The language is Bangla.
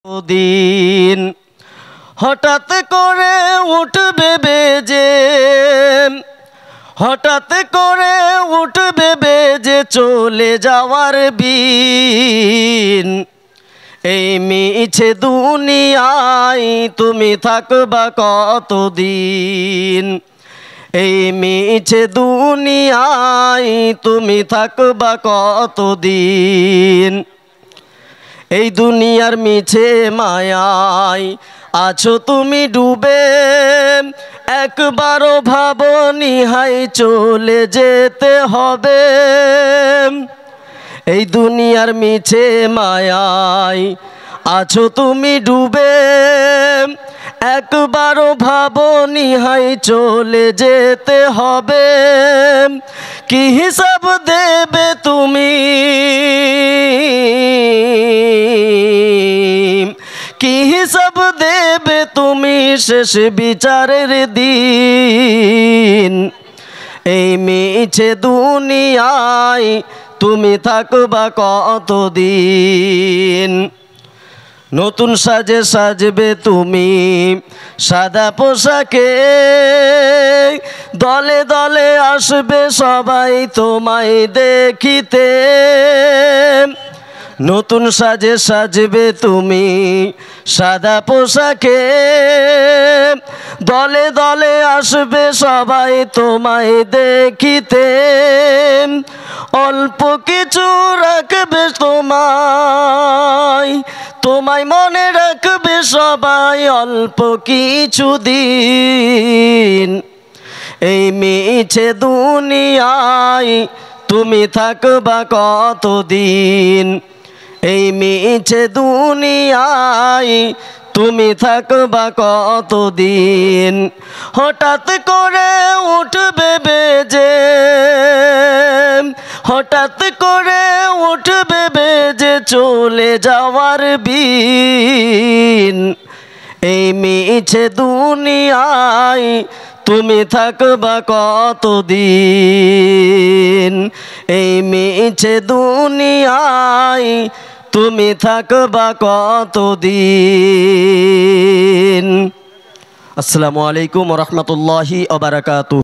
দিন হঠাৎ করে উঠবে বেজে, হঠাৎ করে উঠবে বেজে চলে যাওয়ার বিন। এই মিছে দুনিয়ায় তুমি থাকবা কতদিন? এই মিছে দুনিয়ায় তুমি থাকবা কতদিন? এই দুনিয়ার মিছে মায়ায় আছো তুমি ডুবে, একবারও ভাবনি হাই চলে যেতে হবে। এই দুনিয়ার মিছে মায়ায় আছো তুমি ডুবে, একবারও ভাবনি হাই চলে যেতে হবে। কি হিসাব দেবে তুমি, কি হিসাব দেবে তুমি শেষ বিচারের দিন? এই মিছে দুনিয়ায় তুমি থাকবা কতদিন? নতুন সাজে সাজবে তুমি সাদা পোশাকে, দলে দলে আসবে সবাই তোমায় দেখিতে। নতুন সাজে সাজবে তুমি সাদা পোশাকে, দলে দলে আসবে সবাই তোমায় দেখিতে। অল্প কিছু রাখবে তোমায়, তোমায় মনে রাখবে সবাই অল্প কিছু দিন। এই মিছে দুনিয়ায় তুমি থাকবা কতদিন? এই মিছে দুনিয়ায় তুমি থাকবা কতদিন? হঠাৎ করে উঠবে বেজে, হঠাৎ করে উঠবে বেজে চলে যাওয়ার বিন। এই মিছে দুনিয়ায় তুমি থাকবা কতদিন? এই মিছে দুনিয়ায় তুমি থাকবা কতদিন? আসসালামু আলাইকুম ওয়া রাহমাতুল্লাহি ওয়া বারাকাতুহু।